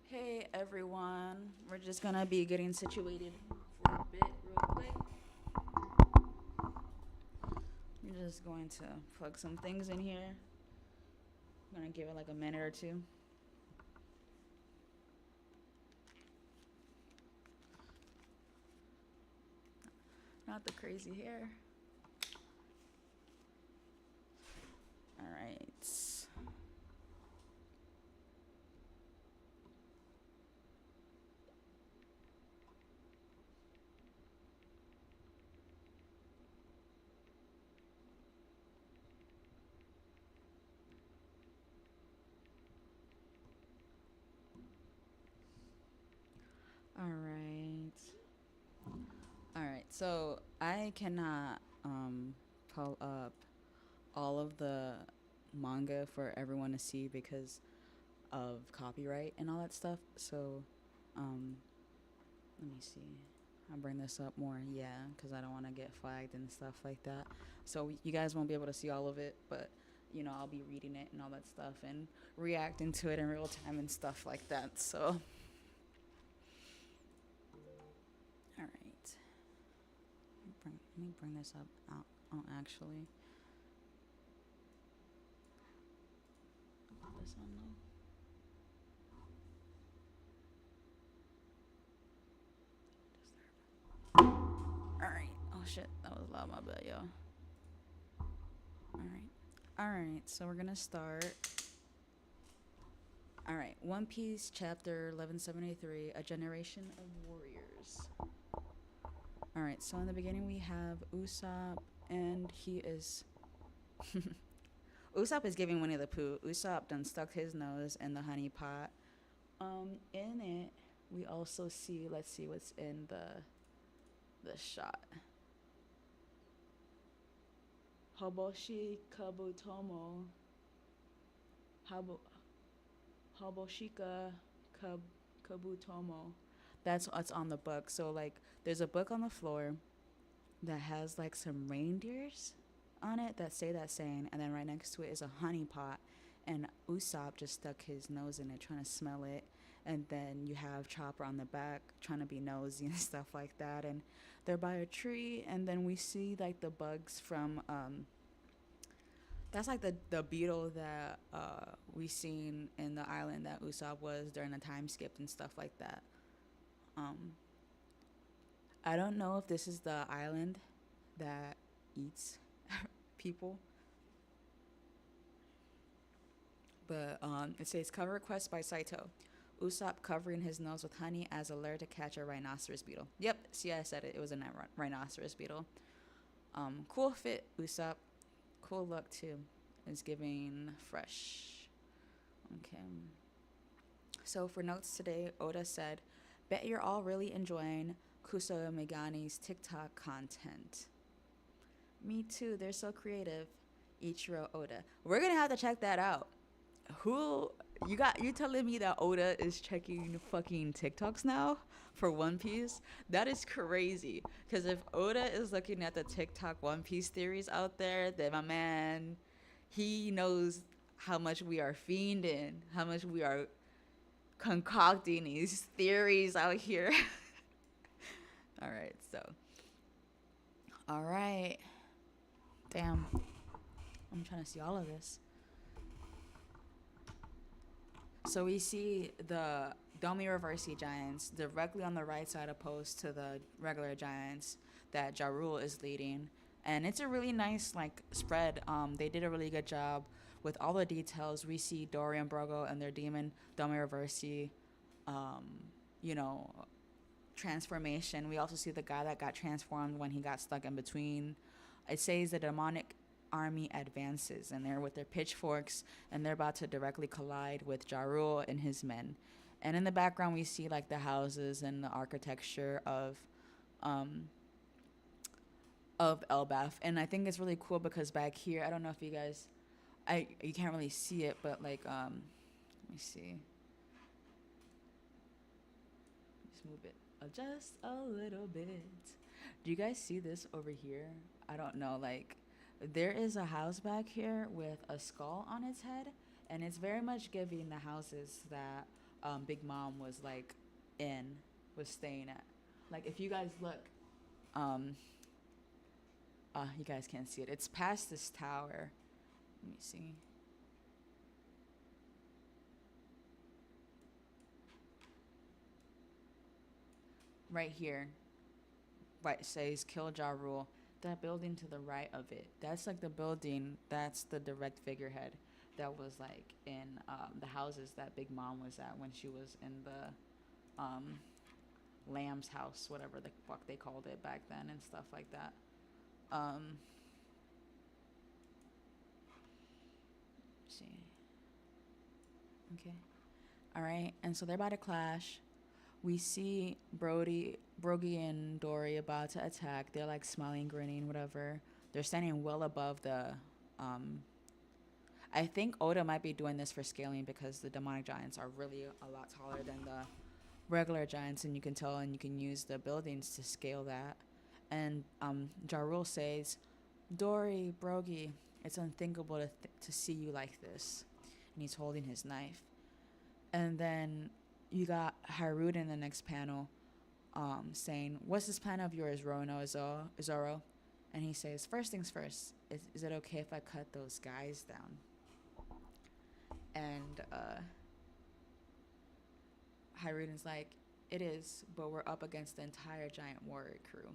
Hey everyone, we're just gonna be getting situated for a bit, real quick. I'm just going to plug some things in here. I'm gonna give it like a minute or two. Not the crazy hair. All right. All right. All right. So I cannot pull up all of the manga for everyone to see because of copyright and all that stuff. So um, let me see. I'll bring this up more, yeah, because I don't want to get flagged and stuff like that. So you guys won't be able to see all of it, but I'll be reading it and all that stuff and reacting to it in real time and stuff like that. So, all right, let me bring this up. Out. Oh, actually, put this on low. All right. Oh shit, that was loud. My bad, yo. All right. All right. So we're gonna start. All right, One Piece, chapter 1173, A Generation of Warriors. All right, so in the beginning we have Usopp, and he is. Usopp is giving Winnie the Pooh. Usopp done stuck his nose in the honey pot. In it, we also see. Let's see what's in the shot. Hoboshi Kabutomo. Habo, Hoboshika Kabutomo. That's what's on the book. So like, there's a book on the floor that has like some reindeers on it that say that saying, and then right next to it is a honey pot, and Usopp just stuck his nose in it trying to smell it, and then you have Chopper on the back trying to be nosy and stuff like that, and they're by a tree, and then we see like the bugs from that's like the beetle that we seen in the island that Usopp was during the time skip and stuff like that. Um, I don't know if this is the island that eats people, but it says cover request by Saito. Usopp covering his nose with honey as a lure to catch a rhinoceros beetle. Yep, see, I said it. It was a rhinoceros beetle. Cool fit, Usopp. Cool look too. Is giving fresh. Okay. So for notes today, Oda said, "Bet you're all really enjoying Kuso Megani's TikTok content." Me too. They're so creative. Ichiro Oda. We're gonna have to check that out. Who you telling me that Oda is checking fucking TikToks now for One Piece? That is crazy. Because if Oda is looking at the TikTok One Piece theories out there, then my man, he knows how much we are fiending, how much we are concocting these theories out here. All right, so all right, damn, I'm trying to see all of this. So we see the Domi Reversi Giants directly on the right side opposed to the regular Giants that Ja Rule is leading. And it's a really nice like spread. They did a really good job with all the details. We see Dorian Brogo and their demon Domi Reversi, um, you know, transformation. We also see the guy that got transformed when he got stuck in between. It says the demonic army advances, and they're with their pitchforks, and they're about to directly collide with Ja Rule and his men. And in the background, we see like the houses and the architecture um, of Elbaf. And I think it's really cool because back here, I don't know if you guys, you can't really see it, but like let me see, just move it just a little bit. Do you guys see this over here? I don't know. Like, there is a house back here with a skull on its head, and it's very much giving the houses that Big Mom was like was staying at. Like if you guys look, um, you guys can't see it. It's past this tower. Let me see. Right here, right says kill Ja Rule. That building to the right of it, that's like the building. That's the direct figurehead that was like in the houses that Big Mom was at when she was in the Lamb's house, whatever the fuck they called it back then, and stuff like that. Um, see. Okay. All right. And so they're about to clash. We see Brogy and Dory about to attack. They're like smiling, grinning, whatever. They're standing well above the. I think Oda might be doing this for scaling because the demonic giants are really a lot taller than the regular giants, and you can tell, and you can use the buildings to scale that. And Ja Rule says, Dory, Brogy, it's unthinkable to see you like this. And he's holding his knife. And then you got Harud in the next panel saying, what's this plan of yours, Zoro? And he says, first things first, is it okay if I cut those guys down? And Harudin's like, it is, but we're up against the entire giant warrior crew.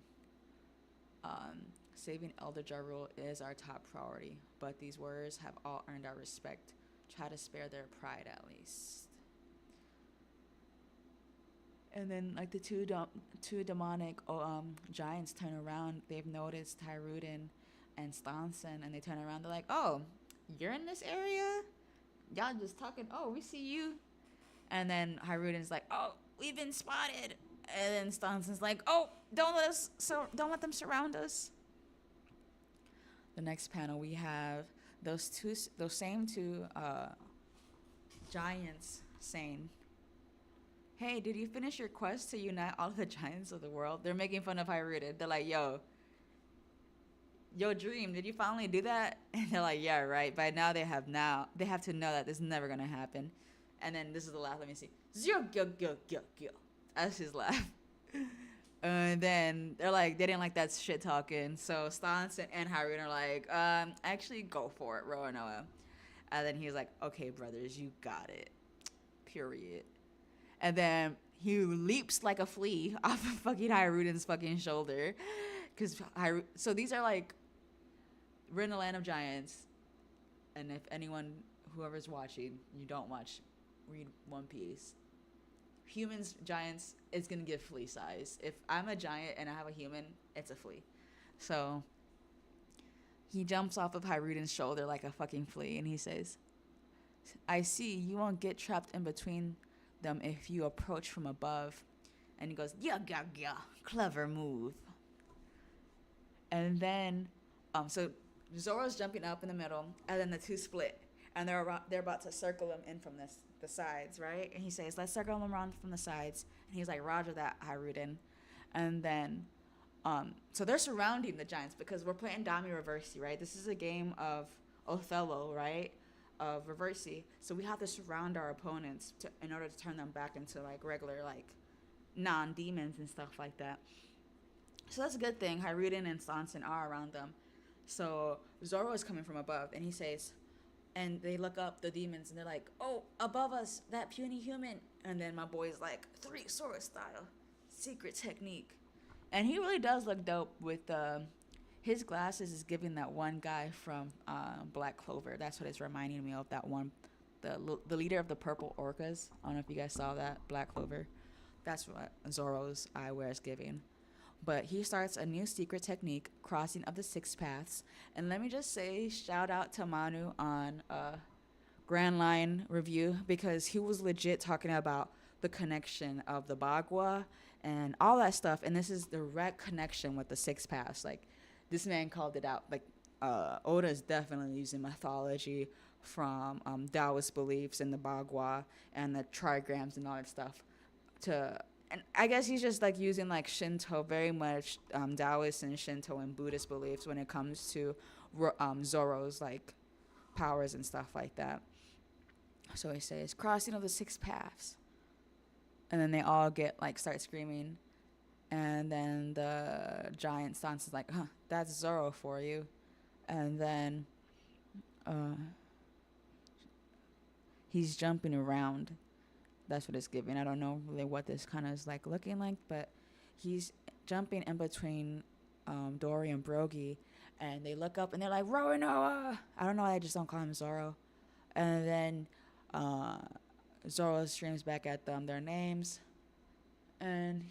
Saving Elder Ja Rule is our top priority, but these warriors have all earned our respect. Try to spare their pride at least. And then, like, the two demonic giants turn around. They've noticed Harudin and Stanson, and they turn around. They're like, oh, you're in this area? Y'all just talking. Oh, we see you. And then Harudin's like, oh, we've been spotted. And then Stanson's like, oh, don't let them surround us. The next panel, we have those same two giants saying, hey, did you finish your quest to unite all the giants of the world? They're making fun of Harudin. They're like, yo, Dream, did you finally do that? And they're like, yeah, right. By now they have to know that this is never gonna happen. And then this is the laugh. Let me see. That's his laugh. And then they're like, they didn't like that shit talking. So Stanson and Harudin are like, actually go for it, Roanoa. And then he's like, okay, brothers, you got it. Period. And then he leaps like a flea off of fucking Harudin's fucking shoulder. So these are like, we're in the land of giants. And if whoever's watching, you don't read One Piece. Humans, giants, it's going to give flea size. If I'm a giant and I have a human, it's a flea. So he jumps off of Harudin's shoulder like a fucking flea. And he says, I see you won't get trapped in between them if you approach from above. And he goes, yeah, clever move. And then so Zoro's jumping up in the middle, and then the two split, and they're about to circle him in from the sides, right? And he says, let's circle him around from the sides. And he's like, roger that, Harudin. And then so they're surrounding the giants because we're playing Dami Reversi, right? This is a game of Othello, right? Of Reversi. So we have to surround our opponents in order to turn them back into like regular like non-demons and stuff like that. So that's a good thing. Harudin and Stanson are around them. So Zoro is coming from above, and he says, and they look up the demons, and they're like, oh, above us, that puny human. And then my boy's like, 3 sword style, secret technique. And he really does look dope with his glasses is giving that one guy from Black Clover. That's what it's reminding me of, that one, the leader of the Purple Orcas. I don't know if you guys saw that, Black Clover. That's what Zoro's eyewear is giving. But he starts a new secret technique, crossing of the 6 paths. And let me just say, shout out to Manu on Grand Line Review, because he was legit talking about the connection of the Bagua and all that stuff. And this is direct connection with the 6 paths. Like, this man called it out. Like, Oda is definitely using mythology from Taoist beliefs and the Bagua and the trigrams and all that stuff and I guess he's just like using like Shinto, very much Taoist and Shinto and Buddhist beliefs when it comes to Zoro's like powers and stuff like that. So he says, crossing of the 6 paths. And then they all start screaming. And then the giant stance is like, huh, that's Zoro for you. And then uh, he's jumping around. That's what it's giving. I don't know really what this kind of is like looking like, but he's jumping in between Dory and Brogy, and they look up and they're like, Roanoa! I don't know why I just don't call him Zoro. And then uh, Zoro screams back at them their names, and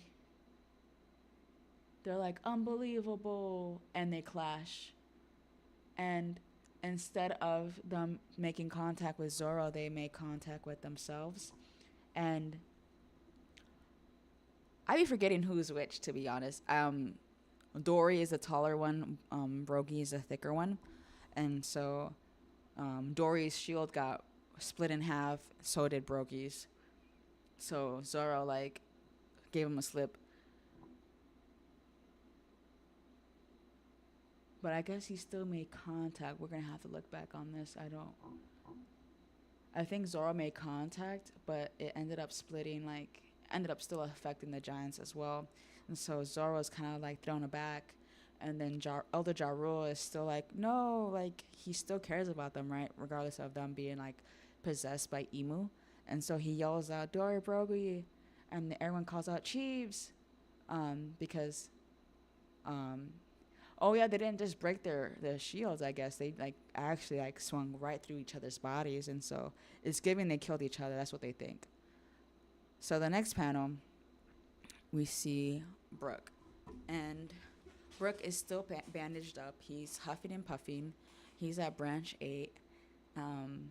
they're like, unbelievable, and they clash. And instead of them making contact with Zoro, they make contact with themselves. And I be forgetting who's which, to be honest. Dory is a taller one, Brogy is a thicker one. And so Dory's shield got split in half, so did Brogy's. So Zoro gave him a slip. But I guess he still made contact. We're gonna have to look back on this. I think Zoro made contact, but it ended up splitting, ended up still affecting the giants as well. And so Zoro's kind of thrown aback. And then Elder Ja Rule is still no, he still cares about them, right? Regardless of them being possessed by Emu. And so he yells out, Dory Brogy. And everyone calls out Chiefs. Because oh yeah, they didn't just break their shields, I guess. They actually swung right through each other's bodies, and so it's giving they killed each other. That's what they think. So the next panel, we see Brook, and Brook is still bandaged up. He's huffing and puffing. He's at branch 8, and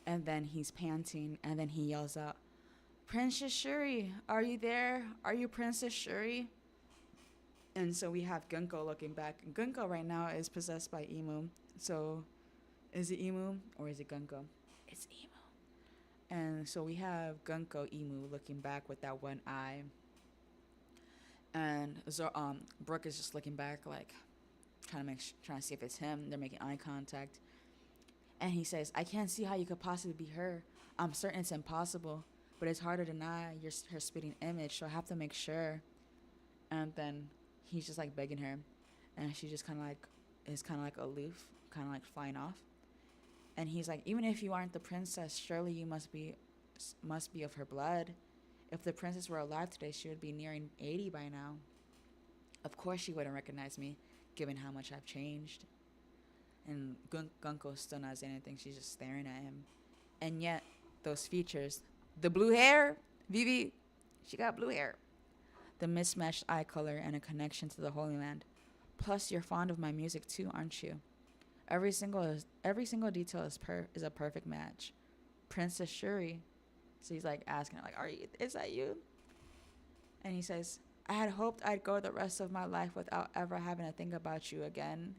then he's panting, and then he yells out, Princess Shuri, are you there? Are you Princess Shuri? And so we have Gunko looking back. And Gunko right now is possessed by Emu. So is it Emu or is it Gunko? It's Emu. And so we have Gunko Emu looking back with that one eye. And Brooke is just looking back trying to see if it's him. They're making eye contact. And he says, I can't see how you could possibly be her. I'm certain it's impossible. But it's hard to deny her spitting image, so I have to make sure. And then he's just begging her, and she just is aloof, flying off. And he's like, even if you aren't the princess, surely you must be of her blood. If the princess were alive today, she would be nearing 80 by now. Of course she wouldn't recognize me, given how much I've changed. And Gunko still not saying anything. She's just staring at him. And yet, those features, the blue hair, Vivi, she got blue hair. The mismatched eye color and a connection to the Holy Land. Plus, you're fond of my music too, aren't you? Every single detail is a perfect match. Princess Shuri. So he's asking her, is that you? And he says, I had hoped I'd go the rest of my life without ever having to think about you again.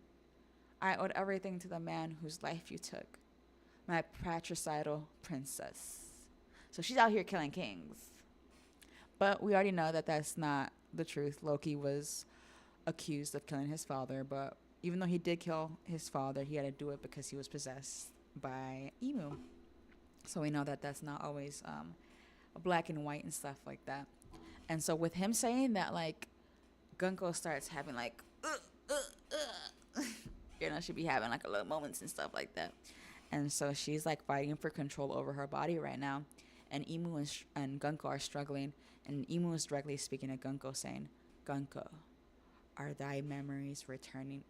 I owed everything to the man whose life you took. My patricidal princess. So she's out here killing kings. But we already know that that's not the truth. Loki was accused of killing his father, but even though he did kill his father, he had to do it because he was possessed by Emu. So we know that that's not always black and white and stuff like that. And so with him saying that, Gunko starts having she'd be having a little moments and stuff like that. And so she's fighting for control over her body right now. And Emu and Gunko are struggling. And Emu is directly speaking to Gunko, saying, Gunko, are thy memories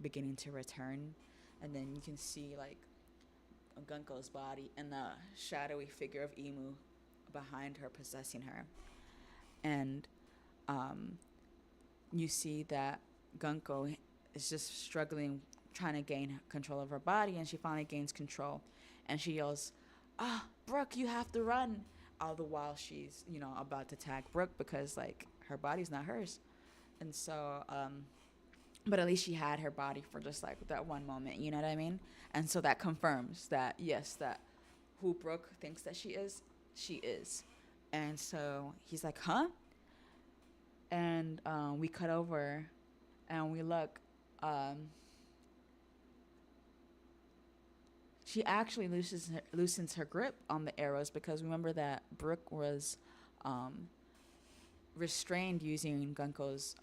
beginning to return? And then you can see Gunko's body and the shadowy figure of Emu behind her, possessing her. And you see that Gunko is just struggling, trying to gain control of her body, and she finally gains control. And she yells, Brooke, you have to run. All the while she's, about to tag Brooke because, her body's not hers. And so, but at least she had her body for just, that one moment, you know what I mean? And so that confirms that, yes, that who Brooke thinks that she is. And so he's like, huh? And we cut over and we look. she actually loosens her grip on the arrows, because remember that Brooke was um, restrained using Gunko's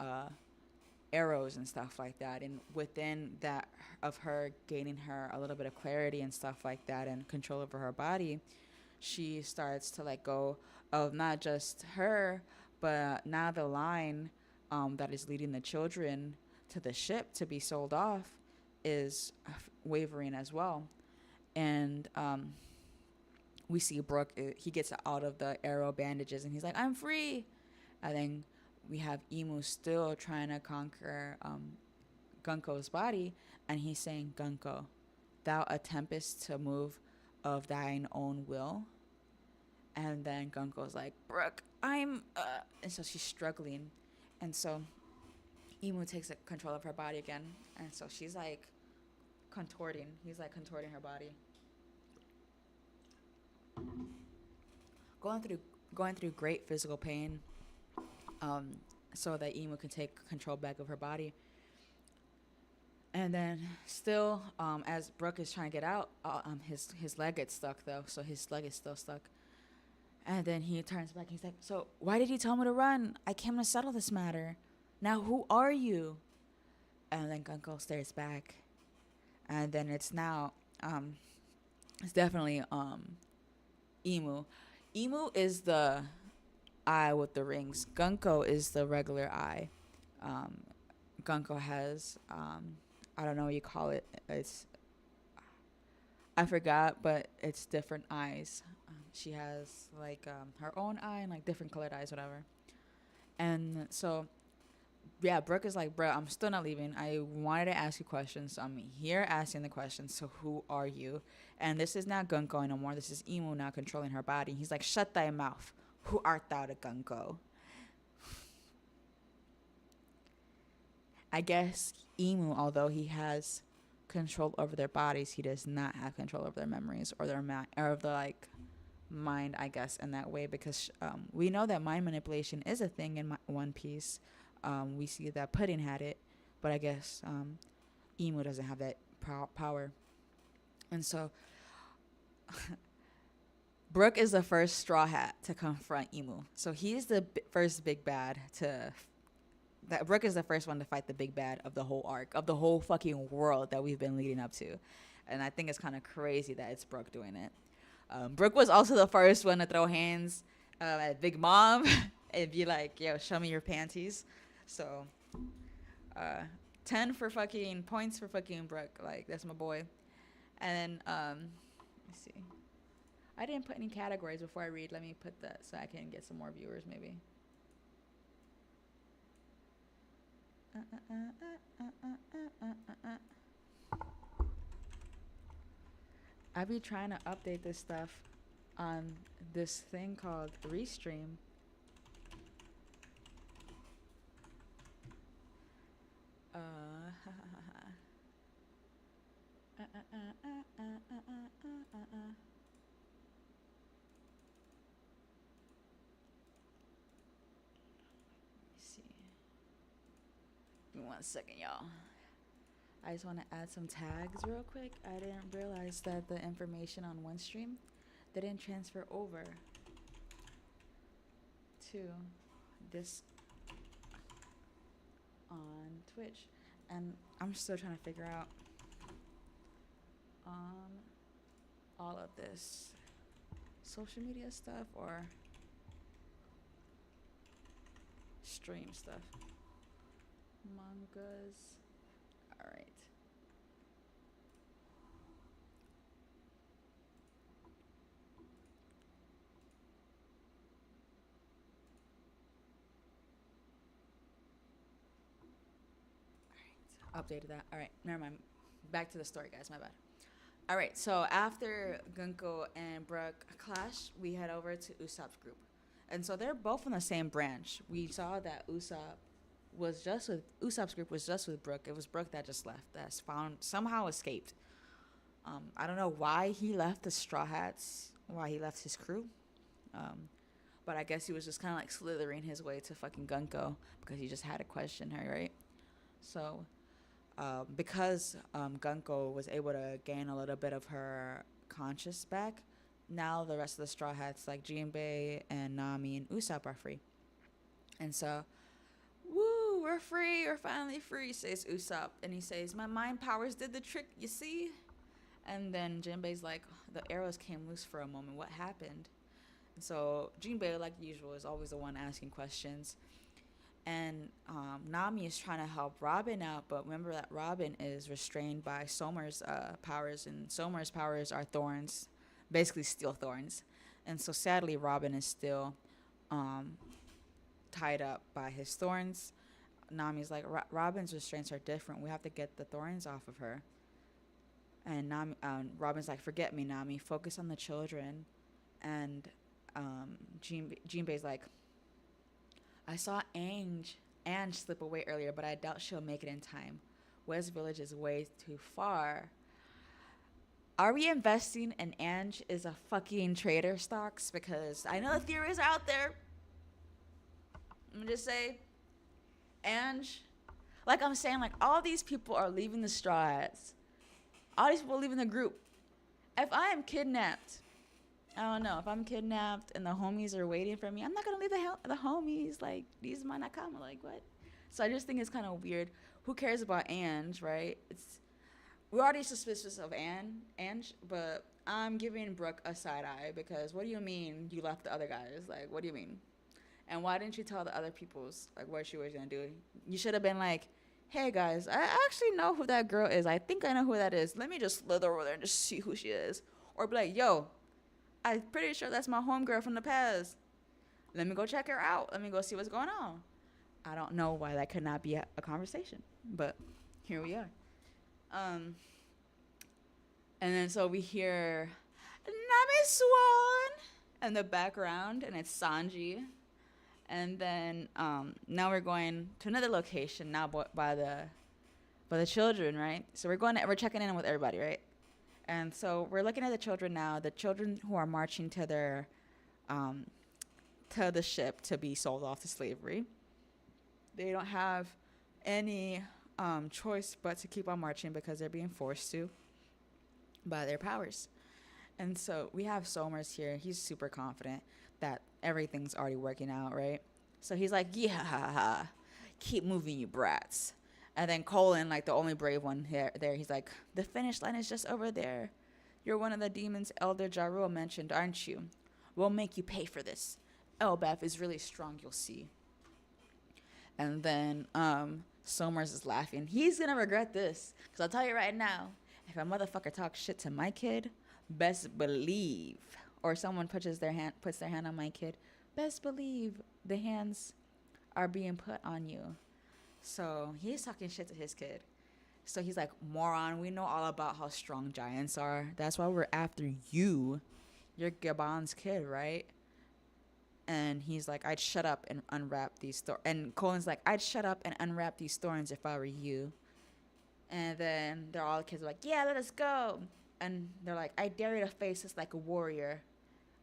arrows and stuff like that. And within that, of her gaining her a little bit of clarity and stuff like that and control over her body, she starts to let go of not just her, but now the line that is leading the children to the ship to be sold off is wavering as well. And we see Brooke, he gets out of the arrow bandages and he's like, I'm free. And then we have Emu still trying to conquer Gunko's body, and he's saying, Gunko, thou attemptest to move of thine own will. And then Gunko's like, Brooke, and so she's struggling. And so Emu takes control of her body again. And so she's like contorting. He's like contorting her body. Going through great physical pain, so that Emu can take control back of her body. And then still, as Brooke is trying to get out, his leg gets stuck though, so his leg is still stuck. And then he turns back and he's like, so why did you tell me to run? I came to settle this matter. Now who are you? And then Gunko stares back. And then it's now, it's definitely Emu. Emu is the eye with the rings. Gunko is the regular eye. Gunko has, I don't know what you call it. I forgot, but it's different eyes. She has like her own eye and like different colored eyes, whatever. And so, yeah, Brooke is like, bro, I'm still not leaving. I wanted to ask you questions, so I'm here asking the questions. So who are you? And this is not Gunko no more. This is Emu now controlling her body. He's like, shut thy mouth. Who art thou to Gunko? I guess Emu, although he has control over their bodies, he does not have control over their memories or their or of the like mind, I guess, in that way, because we know that mind manipulation is a thing in One Piece. We see that Pudding had it, but I guess Emu doesn't have that power. And so Brooke is the first Straw Hat to confront Emu. So he's the first big bad that Brooke is the first one to fight the big bad of the whole arc, of the whole fucking world that we've been leading up to. And I think it's kind of crazy that it's Brooke doing it. Brooke was also the first one to throw hands at Big Mom and be like, yo, show me your panties. So 10 for fucking points for fucking Brooke. Like, that's my boy. And then, let's see. I didn't put any categories before I read. Let me put that so I can get some more viewers maybe. I be trying to update this stuff on this thing called Restream. See. Give me 1 second, y'all. I just want to add some tags real quick. I didn't realize that the information on OneStream didn't transfer over to this on Twitch, and I'm still trying to figure out all of this social media stuff or stream stuff. Mangas. All right. Updated that. All right, never mind. Back to the story, guys. My bad. All right, so after Gunko and Brooke clash, we head over to Usopp's group. And so they're both in the same branch. We saw that Usopp's group was just with Brooke. It was Brooke that just left, that's somehow escaped. I don't know why he left the Straw Hats, why he left his crew. But I guess he was just kind of like slithering his way to fucking Gunko because he just had to question her, right? So because Gunko was able to gain a little bit of her conscious back, now the rest of the Straw Hats, like Jinbei and Nami and Usopp, are free. And so, woo, we're free, we're finally free, says Usopp. And he says, my mind powers did the trick, you see? And then Jinbei's like, the arrows came loose for a moment, what happened? And so Jinbei, like usual, is always the one asking questions. And Nami is trying to help Robin out, but remember that Robin is restrained by Somer's powers, and Somer's powers are thorns, basically steel thorns. And so sadly, Robin is still tied up by his thorns. Nami's like, Robin's restraints are different. We have to get the thorns off of her. And Robin's like, forget me, Nami. Focus on the children. And Jinbei's like, I saw Ange slip away earlier, but I doubt she'll make it in time. West Village is way too far. Are we investing in Ange is a fucking traitor stocks? Because I know the theories are out there. I'm gonna just say, Ange, like I'm saying, like all these people are leaving the Straw Hats. All these people are leaving the group. If I am kidnapped, I don't know. If I'm kidnapped and the homies are waiting for me, I'm not gonna leave the homies. Like, these might not come. Like, what? So I just think it's kind of weird. Who cares about Ange, right? We're already suspicious of Ange, but I'm giving Brooke a side eye because what do you mean you left the other guys? Like, what do you mean? And why didn't you tell the other people's like what she was gonna do? You should have been like, hey guys, I actually know who that girl is. I think I know who that is. Let me just slither over there and just see who she is. Or be like, yo, I'm pretty sure that's my homegirl from the past. Let me go check her out. Let me go see what's going on. I don't know why that could not be a conversation, but here we are. And then so we hear Nami Swan in the background, and it's Sanji. And then now we're going to another location now by the children, right? So we're checking in with everybody, right? And so we're looking at the children now, the children who are marching to their to the ship to be sold off to slavery. They don't have any choice but to keep on marching because they're being forced to by their powers. And so we have Somers here. He's super confident that everything's already working out, right? So he's like, yeah, keep moving, you brats. And then Colin, like the only brave one there, he's like, the finish line is just over there. You're one of the demons Elder Jarul mentioned, aren't you? We'll make you pay for this. Elbaf is really strong, you'll see. And then Somers is laughing. He's going to regret this. Because I'll tell you right now, if a motherfucker talks shit to my kid, best believe, or someone puts their hand on my kid, best believe the hands are being put on you. So he's talking shit to his kid. So he's like, moron, we know all about how strong giants are. That's why we're after you. You're Gabon's kid, right? And he's like, I'd shut up and unwrap these thorns. And Colin's like, I'd shut up and unwrap these thorns if I were you. And then they're all the kids are like, yeah, let us go. And they're like, I dare you to face us like a warrior.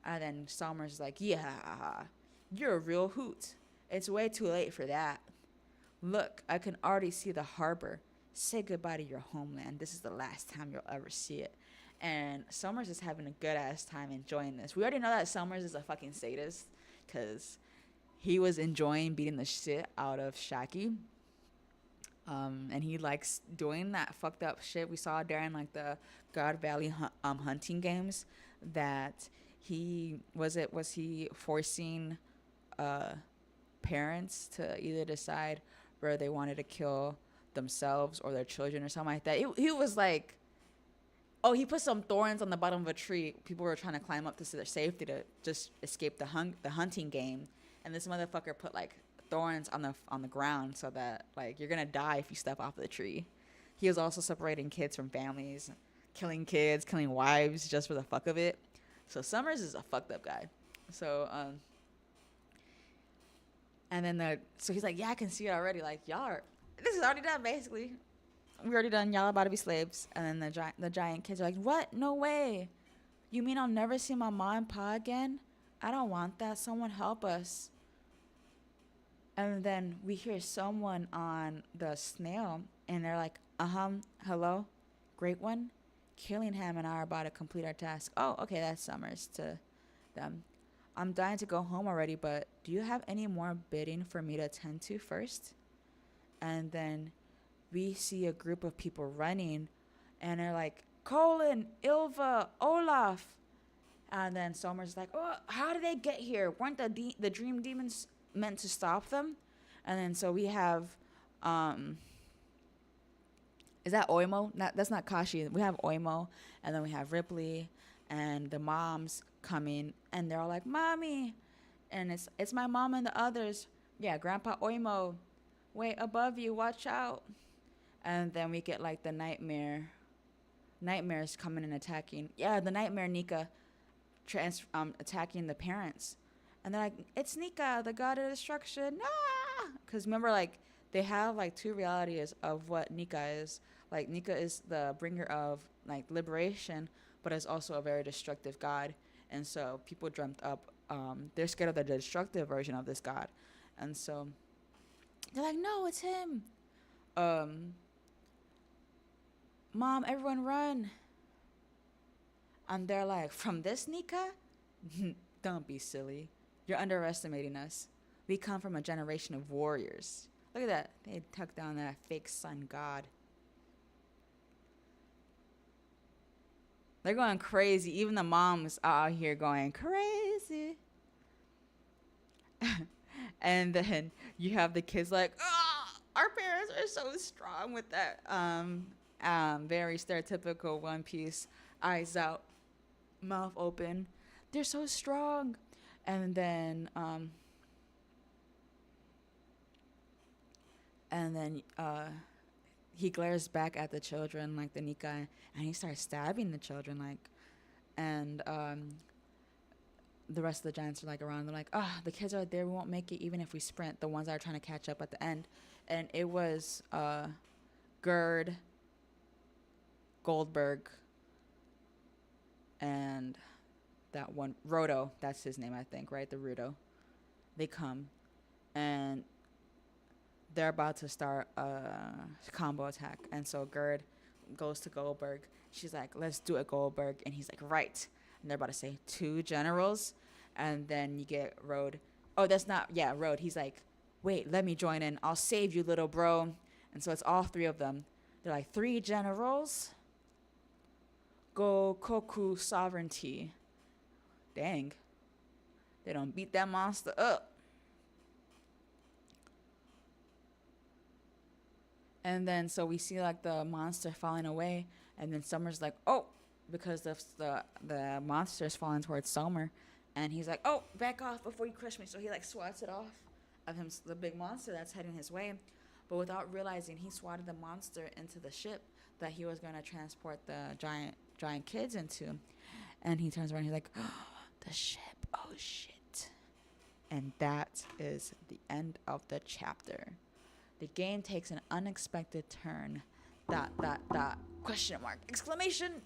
And then Somers is like, yeah, you're a real hoot. It's way too late for that. Look, I can already see the harbor. Say goodbye to your homeland. This is the last time you'll ever see it. And Somers is having a good-ass time enjoying this. We already know that Somers is a fucking sadist because he was enjoying beating the shit out of Shaki. And he likes doing that fucked up shit we saw during like the God Valley hunting games that he was he forcing parents to either decide whether they wanted to kill themselves or their children or something like that. He was like, oh, he put some thorns on the bottom of a tree. People were trying to climb up to their safety to just escape the hunting game, and this motherfucker put like thorns on the ground so that like you're gonna die if you step off the tree. He was also separating kids from families, killing kids, killing wives just for the fuck of it. So Somers is a fucked up guy. So and then so he's like, yeah, I can see it already. Like, this is already done basically. We already done. Y'all about to be slaves. And then the giant kids are like, what? No way. You mean I'll never see my mom and pa again? I don't want that. Someone help us. And then we hear someone on the snail, and they're like, Hello? Great one? Killingham and I are about to complete our task. Oh, okay, that's Summers to them. I'm dying to go home already, but do you have any more bidding for me to attend to first? And then we see a group of people running, and they're like, Colin, Ilva, Olaf. And then Summers like, oh, how did they get here? Weren't the dream demons meant to stop them? And then so we have, um, is that Oimo? That's not Kashi. We have Oimo, and then we have Ripley, and the moms coming, and they're all like, "Mommy," and it's my mom and the others. Yeah, Grandpa Oimo, wait above you, watch out. And then we get like the nightmares coming and attacking. Yeah, the nightmare Nika, attacking the parents, and they're like, "It's Nika, the god of destruction!" Ah, because remember, like they have like two realities of what Nika is. Like Nika is the bringer of like liberation, but is also a very destructive god, and so people dreamt up. They're scared of the destructive version of this god, and so they're like, "No, it's him." Um, Mom, everyone run! And they're like, "From this Nika? Don't be silly. You're underestimating us. We come from a generation of warriors." Look at that. They took down that fake sun god. They're going crazy. Even the moms are out here going crazy. And then you have the kids like, oh, our parents are so strong with that very stereotypical One Piece, eyes out, mouth open. They're so strong. And then he glares back at the children like the Nika, and he starts stabbing the children like, and the rest of the giants are like around. They're like, the kids are there. We won't make it even if we sprint. The ones that are trying to catch up at the end, and it was Gerd, Goldberg, and that one Roto. That's his name, I think, right? The Rudo. They come, and they're about to start a combo attack, and so Gerd goes to Goldberg. She's like, "Let's do it, Goldberg," and he's like, "Right." And they're about to say two generals, and then you get Road. Oh, that's not, yeah, Road. He's like, "Wait, let me join in. I'll save you, little bro." And so it's all three of them. They're like, "Three generals. Go Koku sovereignty." Dang, they don't beat that monster up. And then so we see like the monster falling away, and then Summer's like, "Oh," because the monster is falling towards Summer, and he's like, "Oh, back off before you crush me." So he like swats it off of him, the big monster that's heading his way, but without realizing, he swatted the monster into the ship that he was going to transport the giant kids into, and he turns around, and he's like, oh, "The ship, oh shit!" And that is the end of the chapter. The game takes an unexpected turn. ... Question mark! Exclamation!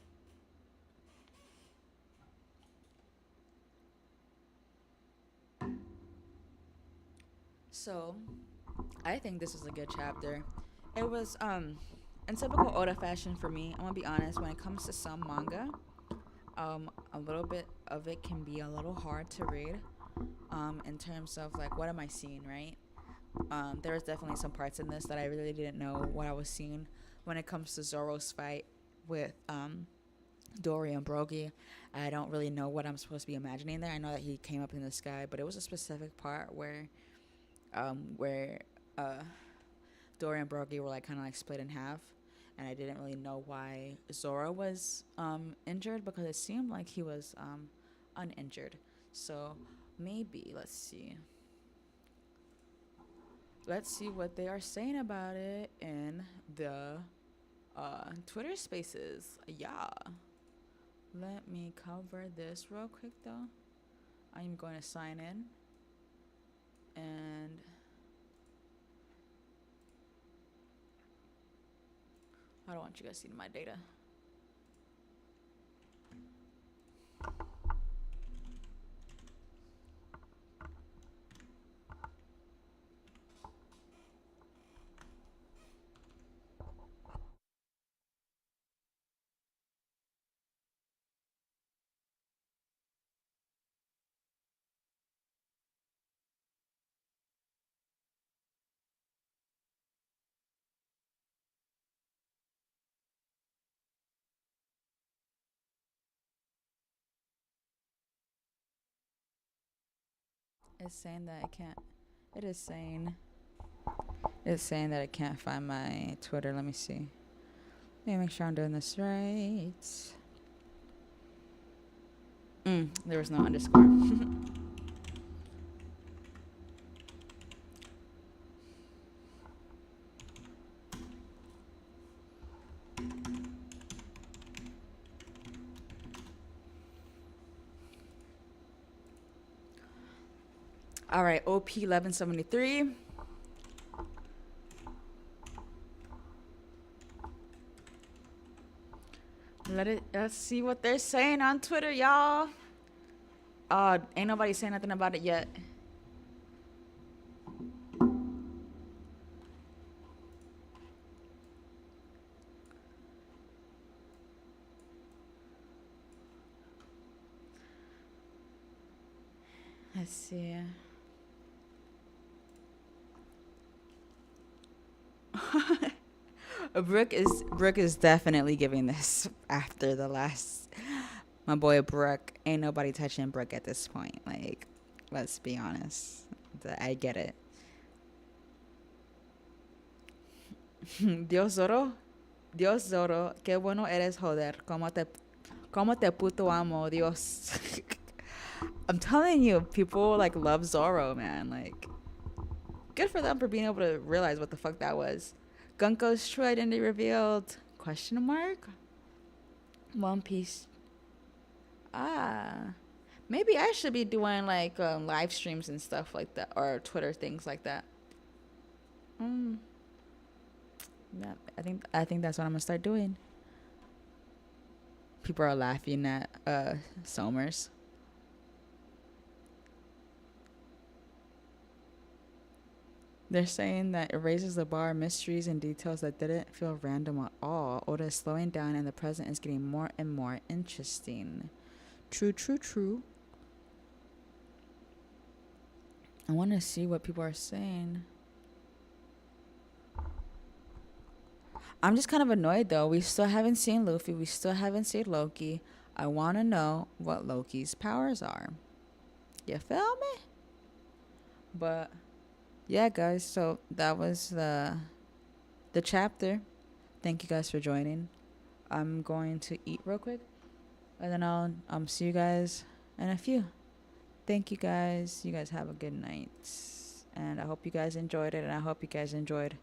So, I think this was a good chapter. It was in typical Oda fashion for me. I'm gonna be honest. When it comes to some manga, a little bit of it can be a little hard to read. In terms of like, what am I seeing, right? There was definitely some parts in this that I really didn't know what I was seeing. When it comes to Zoro's fight with Dory and Brogy, I don't really know what I'm supposed to be imagining there. I know that he came up in the sky, but it was a specific part where Dory and Brogy were like kind of like split in half, and I didn't really know why Zoro was injured, because it seemed like he was uninjured. So maybe let's see what they are saying about it in the Twitter Spaces. Yeah. Let me cover this real quick though. I'm going to sign in, and I don't want you guys seeing my data. It's saying that I can't. It is saying. It's saying that I can't find my Twitter. Let me see. Let me make sure I'm doing this right. There was no underscore. All right, OP 1173. Let's see what they're saying on Twitter, y'all. Ain't nobody saying nothing about it yet. Let's see. Brooke is definitely giving this after the last. My boy Brooke, ain't nobody touching Brooke at this point. Like, let's be honest. I get it. Dios Zoro, qué bueno eres, joder. Cómo te puto amo, Dios. I'm telling you, people like love Zoro, man. Like, good for them for being able to realize what the fuck that was. Gunko's true identity revealed? Question mark? One Piece. Maybe I should be doing like live streams and stuff like that, or Twitter things like that. Yeah, I think that's what I'm gonna start doing. People are laughing at Somers. They're saying that it raises the bar, mysteries and details that didn't feel random at all. Oda is slowing down and the present is getting more and more interesting. True. I want to see what people are saying. I'm just kind of annoyed though. We still haven't seen Luffy. We still haven't seen Loki. I want to know what Loki's powers are. You feel me? But yeah, guys. So that was the chapter. Thank you guys for joining. I'm going to eat real quick, and then I'll see you guys in a few. Thank you guys. You guys have a good night, and I hope you guys enjoyed it, and I hope you guys enjoyed